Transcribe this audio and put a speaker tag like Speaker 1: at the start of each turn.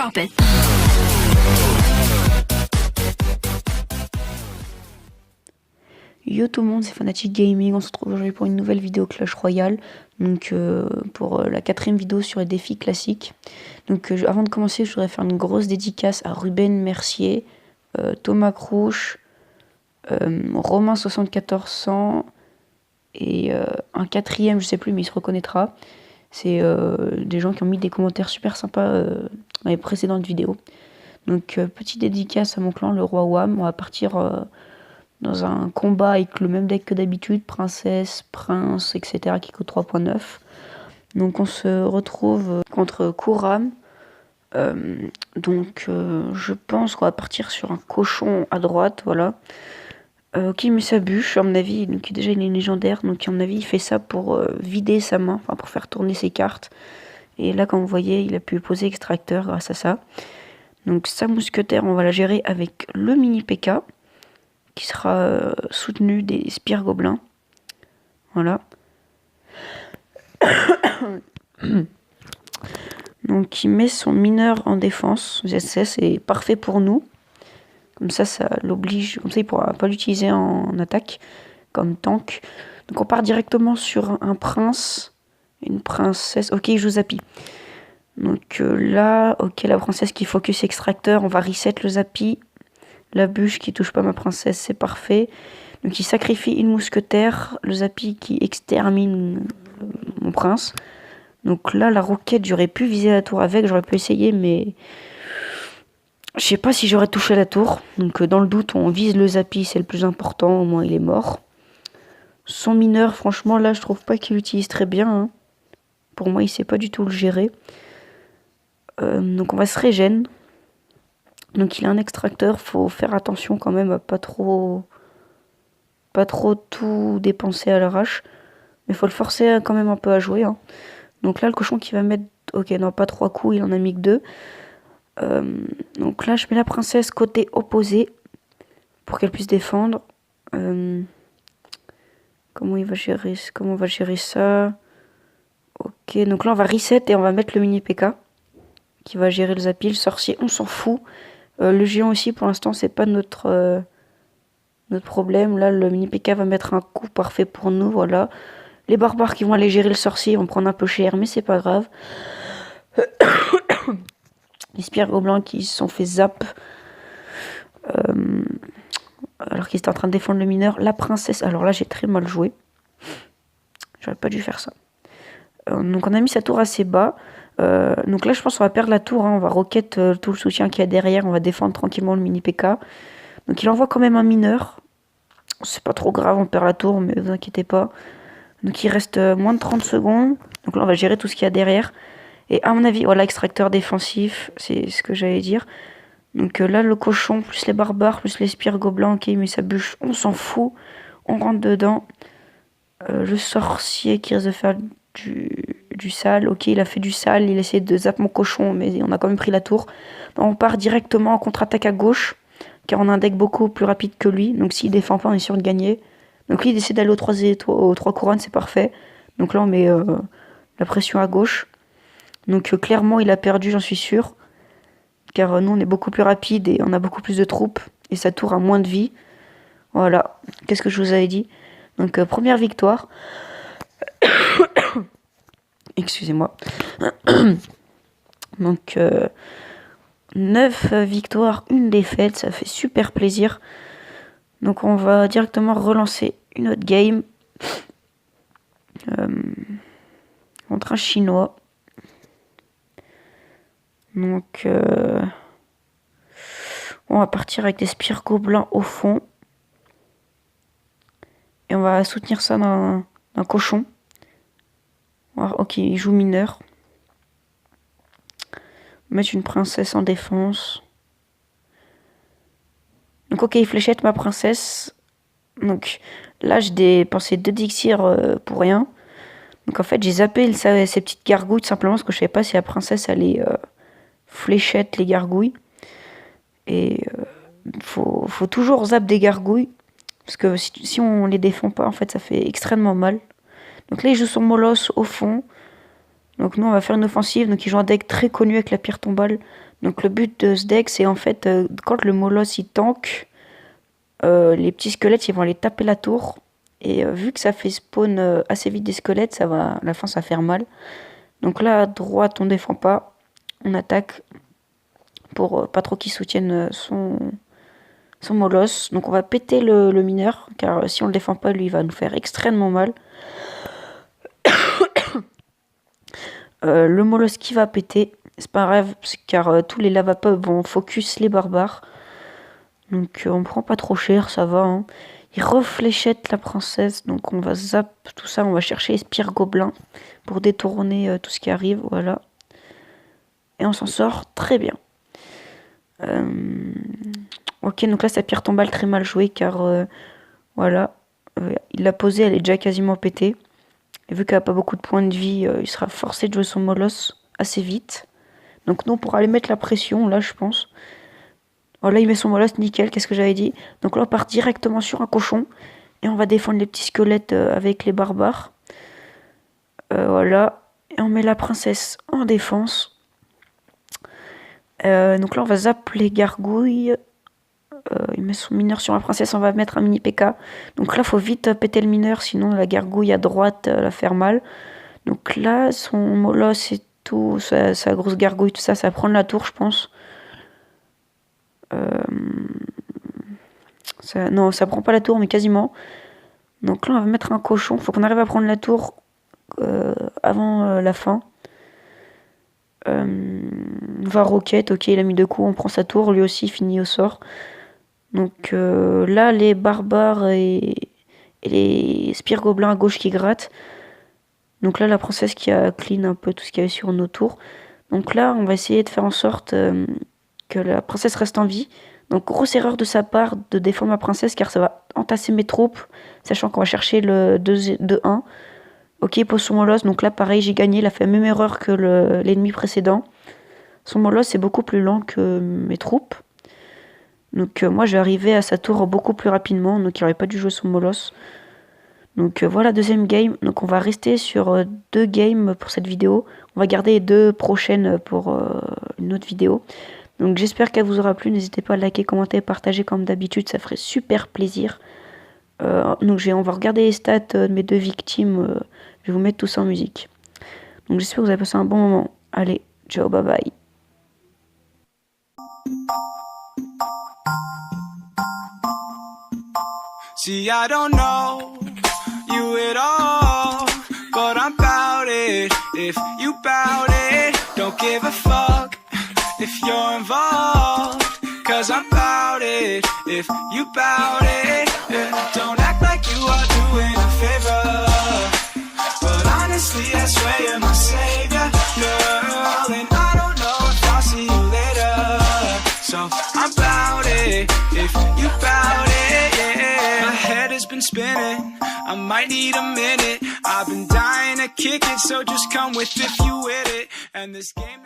Speaker 1: Drop it.
Speaker 2: Yo tout le monde, c'est Fanatic Gaming, on se retrouve aujourd'hui pour une nouvelle vidéo Clash Royale, donc pour la 4ème vidéo sur les défis classiques. Donc avant de commencer, je voudrais faire une grosse dédicace à Ruben Mercier, Thomas Crouch, Romain 7400 et un 4ème, je sais plus mais il se reconnaîtra. C'est des gens qui ont mis des commentaires super sympas dans les précédentes vidéos. Donc petite dédicace à mon clan, le Roi Wam, on va partir dans un combat avec le même deck que d'habitude, princesse, prince, etc. qui coûte 3.9. Donc on se retrouve contre Kuram. Je pense qu'on va partir sur un cochon à droite, voilà. Qui met sa bûche, à mon avis, donc déjà il est légendaire, donc à mon avis il fait ça pour vider sa main, enfin pour faire tourner ses cartes. Et là comme vous voyez, il a pu poser extracteur grâce à ça. Donc sa mousquetaire, on va la gérer avec le mini PK, qui sera soutenu des spires gobelins. Voilà. Donc il met son mineur en défense. C'est parfait pour nous. Comme ça l'oblige. Comme ça il pourra pas l'utiliser en attaque comme tank. Donc on part directement sur un prince, une princesse. Ok, il joue Zappy. Donc là, ok, la princesse qui focus extracteur, on va reset le Zappy. La bûche qui touche pas ma princesse, c'est parfait. Donc il sacrifie une mousquetaire, le Zappy qui extermine mon prince. Donc là, la roquette, j'aurais pu viser la tour avec, j'aurais pu essayer, mais je sais pas si j'aurais touché la tour. Donc dans le doute, on vise le Zappy, c'est le plus important, au moins il est mort. Son mineur, franchement, là, je trouve pas qu'il l'utilise très bien. Hein. Pour moi, il sait pas du tout le gérer. Donc on va se régène. Donc il a un extracteur, faut faire attention quand même à pas trop tout dépenser à l'arrache. Mais faut le forcer quand même un peu à jouer. Hein. Donc là le cochon qui va mettre... Ok, non, pas 3 coups, il en a mis que 2. Donc là je mets la princesse côté opposé pour qu'elle puisse défendre. Comment on va gérer ça? Ok, donc là on va reset et on va mettre le mini PK qui va gérer le Zappy, le sorcier, on s'en fout. Le géant aussi, pour l'instant, c'est pas notre problème. Là, le mini PK va mettre un coup parfait pour nous, voilà. Les barbares qui vont aller gérer le sorcier vont prendre un peu cher, mais c'est pas grave. Les spires gobelins qui se sont fait zap. Alors qu'ils étaient en train de défendre le mineur. La princesse, alors là, j'ai très mal joué. J'aurais pas dû faire ça. Donc on a mis sa tour assez bas. Donc là je pense qu'on va perdre la tour, hein. On va roquette tout le soutien qu'il y a derrière, on va défendre tranquillement le mini PK. Donc il envoie quand même un mineur. C'est pas trop grave, on perd la tour, mais vous inquiétez pas. Donc il reste moins de 30 secondes. Donc là on va gérer tout ce qu'il y a derrière. Et à mon avis, voilà, extracteur défensif, c'est ce que j'allais dire. Donc là le cochon, plus les barbares, plus les spires gobelins, ok il met sa bûche, on s'en fout. On rentre dedans. Le sorcier qui risque de faire du sale. Ok, il a fait du sale, il essaie de zapper mon cochon, mais on a quand même pris la tour. Donc on part directement en contre-attaque à gauche, car on a un deck beaucoup plus rapide que lui. Donc s'il défend pas, on est sûr de gagner. Donc lui, il essaie d'aller aux 3 couronnes, c'est parfait. Donc là, on met la pression à gauche. Donc clairement, il a perdu, j'en suis sûr. Car nous, on est beaucoup plus rapide et on a beaucoup plus de troupes. Et sa tour a moins de vie. Voilà, qu'est-ce que je vous avais dit? Donc première victoire. Excusez-moi. Donc 9 victoires, 1 défaite, ça fait super plaisir. Donc on va directement relancer une autre game contre un chinois. Donc on va partir avec des spires gobelins au fond. Et on va soutenir ça d'un cochon. Ok, il joue mineur. Mettre une princesse en défense. Donc ok, il fléchette ma princesse. Donc là, j'ai dépensé 2 d'élixir pour rien. Donc en fait, j'ai zappé ces petites gargouilles, simplement parce que je savais pas si la princesse allait fléchette les gargouilles. Et faut toujours zap des gargouilles. Parce que si on les défend pas, en fait, ça fait extrêmement mal. Donc là, il joue son molosse au fond. Donc nous on va faire une offensive. Donc ils jouent un deck très connu avec la pierre tombale. Donc le but de ce deck c'est en fait quand le molosse il tank, les petits squelettes ils vont aller taper la tour. Et vu que ça fait spawn assez vite des squelettes, ça va, à la fin ça va faire mal. Donc là à droite on défend pas, on attaque pour pas trop qu'il soutienne son molosse. Donc on va péter le mineur, car si on le défend pas, lui il va nous faire extrêmement mal. Le molosse qui va péter, c'est pas grave, car tous les lava pubs vont focus les barbares. Donc on prend pas trop cher, ça va. Hein. Il refléchette la princesse, donc on va zap tout ça, on va chercher Spire Gobelin pour détourner tout ce qui arrive, voilà. Et on s'en sort très bien. Ok, donc là sa pierre tombale très mal jouée, car voilà, il l'a posée, elle est déjà quasiment pétée. Et vu qu'elle n'a pas beaucoup de points de vie, il sera forcé de jouer son molosse assez vite. Donc nous, on pourra aller mettre la pression, là, je pense. Oh, là, il met son molosse, nickel, qu'est-ce que j'avais dit. Donc là, on part directement sur un cochon. Et on va défendre les petits squelettes avec les barbares. Voilà. Et on met la princesse en défense. Donc là, on va zap les gargouilles. Il met son mineur sur la princesse, on va mettre un mini PK. Donc là, faut vite péter le mineur, sinon la gargouille à droite la faire mal. Donc là, son molosse et tout, sa grosse gargouille, tout ça, ça va prendre la tour, je pense. Non, ça prend pas la tour, mais quasiment. Donc là, on va mettre un cochon. Faut qu'on arrive à prendre la tour avant la fin. Va roquette, ok, il a mis 2 coups, on prend sa tour, lui aussi, finit au sort. Donc là, les barbares et les spires gobelins à gauche qui grattent. Donc là, la princesse qui a clean un peu tout ce qu'il y avait sur nos tours. Donc là, on va essayer de faire en sorte que la princesse reste en vie. Donc grosse erreur de sa part de défendre ma princesse, car ça va entasser mes troupes, sachant qu'on va chercher le 2-1. Ok, il pose son molosse, donc là pareil, j'ai gagné, il a fait la même erreur que l'ennemi précédent. Son molosse est beaucoup plus lent que mes troupes. Donc moi je vais arriver à sa tour beaucoup plus rapidement, donc il n'aurait pas dû jouer son molosse. Donc voilà, deuxième game. Donc on va rester sur 2 games pour cette vidéo. On va garder les 2 prochaines pour une autre vidéo. Donc j'espère qu'elle vous aura plu. N'hésitez pas à liker, commenter, partager comme d'habitude, ça ferait super plaisir. Donc on va regarder les stats de mes 2 victimes. Je vais vous mettre tout ça en musique. Donc j'espère que vous avez passé un bon moment. Allez, ciao, bye bye.
Speaker 1: See, I don't know you at all, but I'm bout it. If you bout it, don't give a fuck if you're involved, cause I'm bout it. If you bout it, yeah. Don't act like you are doing a favor, but honestly I swear you're my savior, girl. And I don't know if I'll see you later, so I'm bout it. If you bout it, yeah. My head has been spinning, I might need a minute. I've been dying to kick it, so just come with if you with it. And this game